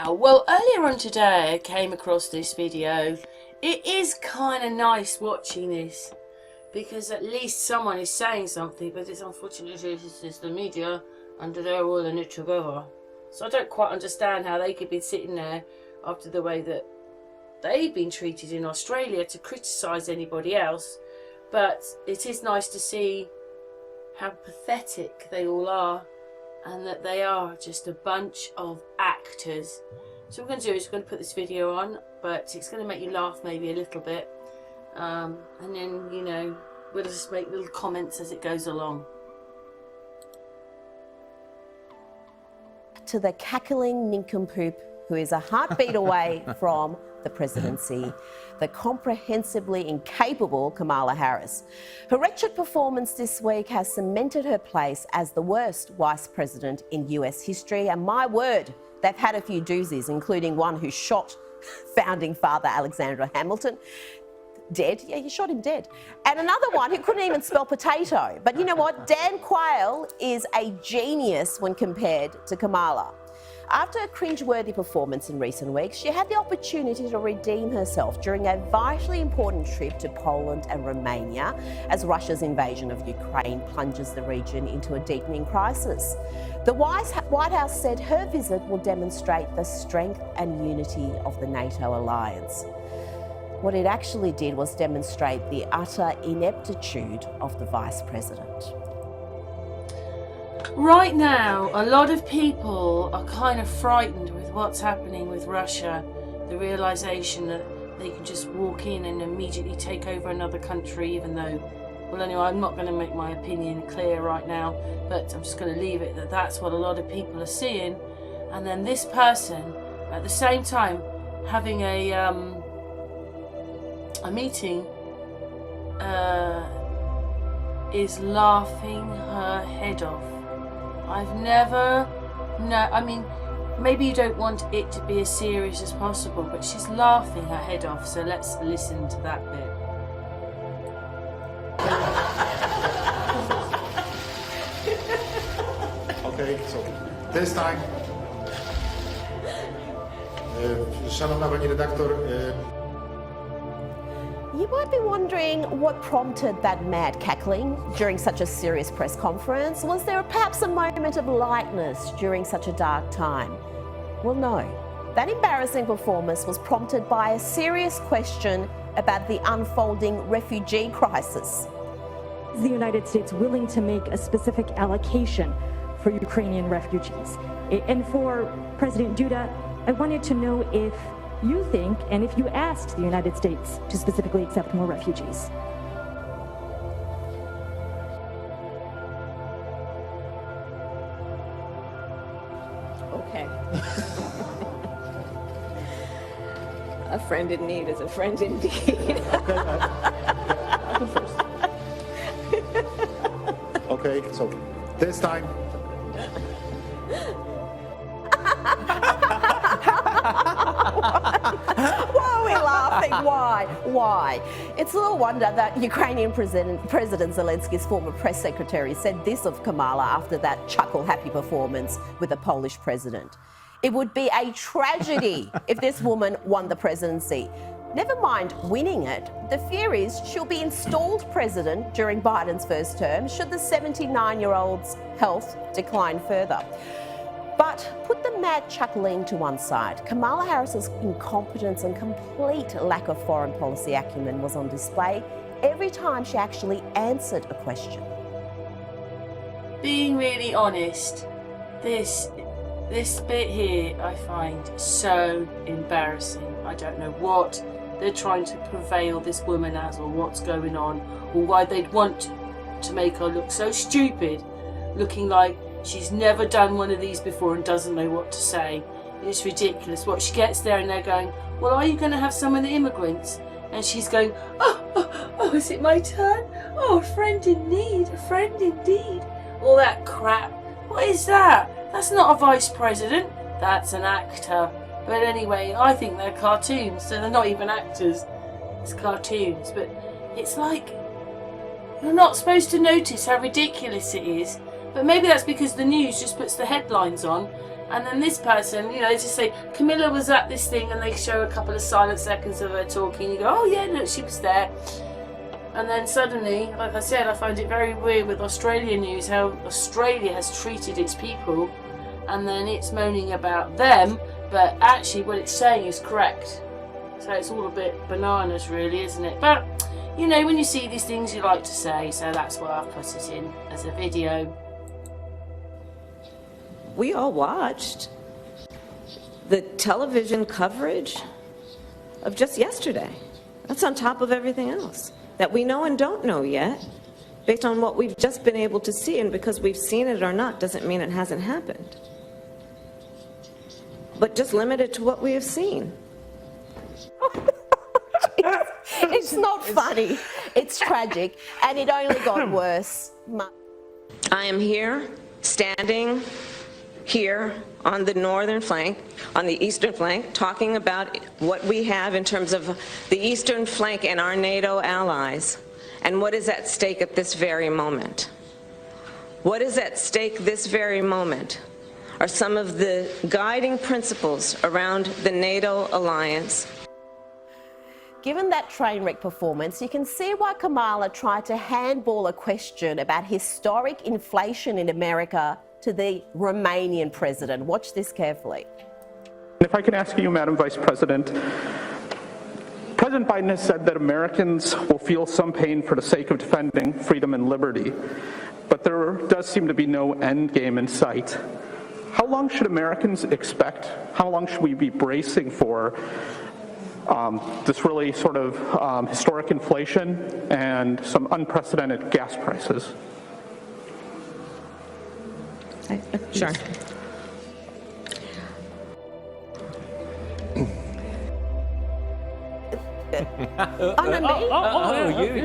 Wow, well, earlier on today I came across this video. It is kind of nice watching this because at least someone is saying something, but it's unfortunately it's the media and they're all in it together. So I don't quite understand how they could be sitting there after the way that they've been treated in Australia to criticise anybody else. But it is nice to see how pathetic they all are and that they are just a bunch of actors. So what we're going to do is we're going to put this video on, but it's going to make you laugh maybe a little bit, and then, you know, we'll just make little comments as it goes along. To the cackling nincompoop who is a heartbeat away from the presidency, the comprehensively incapable Kamala Harris. Her wretched performance this week has cemented her place as the worst vice president in US history, and my word, they've had a few doozies, including one who shot founding father Alexander Hamilton dead. Yeah, you shot him dead. And another one who couldn't even spell potato. But you know what? Dan Quayle is a genius when compared to Kamala. After a cringe-worthy performance in recent weeks, she had the opportunity to redeem herself during a vitally important trip to Poland and Romania as Russia's invasion of Ukraine plunges the region into a deepening crisis. The White House said her visit will demonstrate the strength and unity of the NATO alliance. What it actually did was demonstrate the utter ineptitude of the Vice President. Right now, a lot of people are kind of frightened with what's happening with Russia. The realisation that they can just walk in and immediately take over another country, even though, well, anyway, I'm not going to make my opinion clear right now, but I'm just going to leave it that that's what a lot of people are seeing. And then this person, at the same time, having a meeting, is laughing her head off. I've never, I mean, maybe you don't want it to be as serious as possible, but she's laughing her head off, so let's listen to that bit. Okay, so this time, szanowna pani redaktor, You might be wondering what prompted that mad cackling during such a serious press conference. Was there perhaps a moment of lightness during such a dark time? Well, no. That embarrassing performance was prompted by a serious question about the unfolding refugee crisis. Is the United States willing to make a specific allocation for Ukrainian refugees? And for President Duda, I wanted to know if you think, and if you asked the United States to specifically accept more refugees. Okay. A friend in need is a friend indeed. I'll go first. Okay, so this time. Why are we laughing? Why? It's little wonder that Ukrainian President Zelensky's former press secretary said this of Kamala after that chuckle-happy performance with the Polish president. It would be a tragedy if this woman won the presidency. Never mind winning it, the fear is she'll be installed president during Biden's first term should the 79-year-old's health decline further. But put the mad chuckling to one side. Kamala Harris's incompetence and complete lack of foreign policy acumen was on display every time she actually answered a question. Being really honest, this bit here I find so embarrassing. I don't know what they're trying to prevail this woman as, or what's going on, or why they'd want to make her look so stupid, looking like she's never done one of these before and doesn't know what to say. It's ridiculous. What, she gets there and they're going, well, are you going to have some of the immigrants? And she's going, oh, is it my turn? Oh, a friend in need, a friend indeed. All that crap. What is that? That's not a vice president. That's an actor. But anyway, I think they're cartoons, so they're not even actors. It's cartoons. But it's like, you're not supposed to notice how ridiculous it is. But maybe that's because the news just puts the headlines on And then this person, you know, they just say, Camilla was at this thing, and they show a couple of silent seconds of her talking. You go, oh yeah, look, she was there. And then suddenly, like I said, I find it very weird with Australian news, how Australia has treated its people, and then it's moaning about them, but actually what it's saying is correct. So it's all a bit bananas, really, isn't it? But, you know, when you see these things, you like to say, so that's why I've put it in as a video. We all watched the television coverage of just yesterday. That's on top of everything else that we know and don't know yet, based on what we've just been able to see. And because we've seen it or not doesn't mean it hasn't happened. But just limited to what we have seen. It's not funny. It's tragic. And it only got worse. I am here, standing here on the northern flank, on the eastern flank, talking about what we have in terms of the eastern flank and our NATO allies, and what is at stake at this very moment. What is at stake this very moment are some of the guiding principles around the NATO alliance. Given that train wreck performance, you can see why Kamala tried to handball a question about historic inflation in America to the Romanian president. Watch this carefully. If I can ask you, Madam Vice President, President Biden has said that Americans will feel some pain for the sake of defending freedom and liberty, but there does seem to be no end game in sight. How long should Americans expect? How long should we be bracing for this really sort of historic inflation and some unprecedented gas prices? Sure.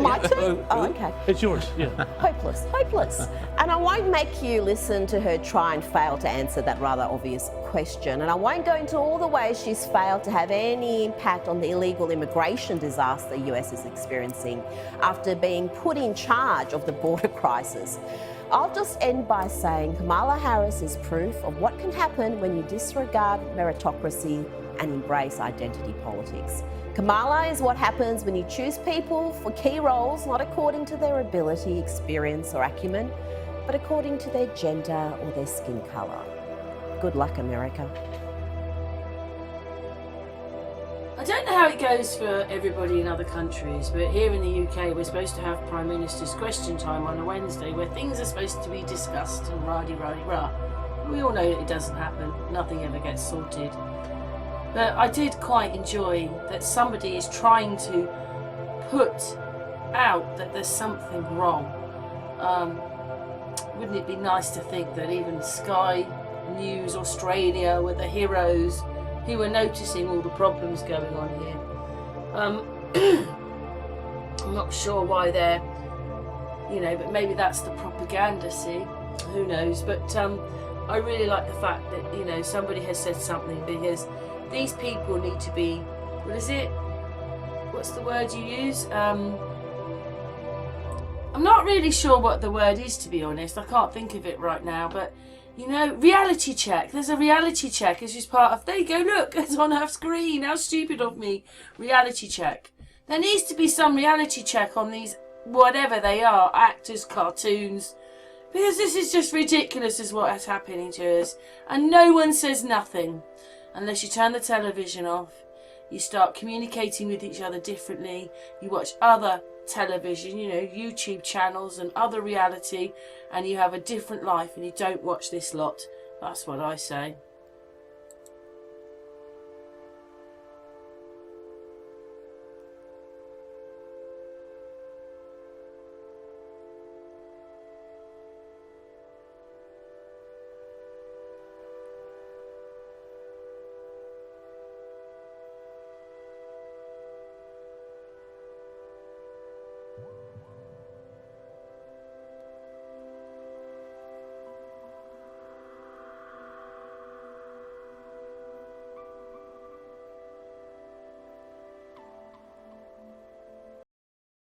My turn? Oh, okay. It's yours, yeah. Hopeless, hopeless. And I won't make you listen to her try and fail to answer that rather obvious question. And I won't go into all the ways she's failed to have any impact on the illegal immigration disaster the US is experiencing after being put in charge of the border crisis. I'll just end by saying Kamala Harris is proof of what can happen when you disregard meritocracy and embrace identity politics. Kamala is what happens when you choose people for key roles not according to their ability, experience or acumen, but according to their gender or their skin colour. Good luck, America. I don't know how it goes for everybody in other countries, but here in the UK we're supposed to have Prime Minister's question time on a Wednesday where things are supposed to be discussed and rah-de-rah-de-rah. We all know that it doesn't happen, nothing ever gets sorted. But I did quite enjoy that somebody is trying to put out that there's something wrong. Wouldn't it be nice to think that even Sky News Australia were the heroes who were noticing all the problems going on here? I'm not sure why they're, you know, but maybe that's the propaganda, see? Who knows? But I really like the fact that, you know, somebody has said something, because these people need to be, what is it? What's the word you use? I'm not really sure what the word is, to be honest. I can't think of it right now, but you know, reality check. There's a reality check. It's just part of, there you go, look, it's on our screen. How stupid of me. Reality check. There needs to be some reality check on these, whatever they are, actors, cartoons, because this is just ridiculous is what is happening to us. And no one says nothing unless you turn the television off. You start communicating with each other differently. You watch other television, you know, YouTube channels and other reality, and you have a different life and you don't watch this lot. That's what I say.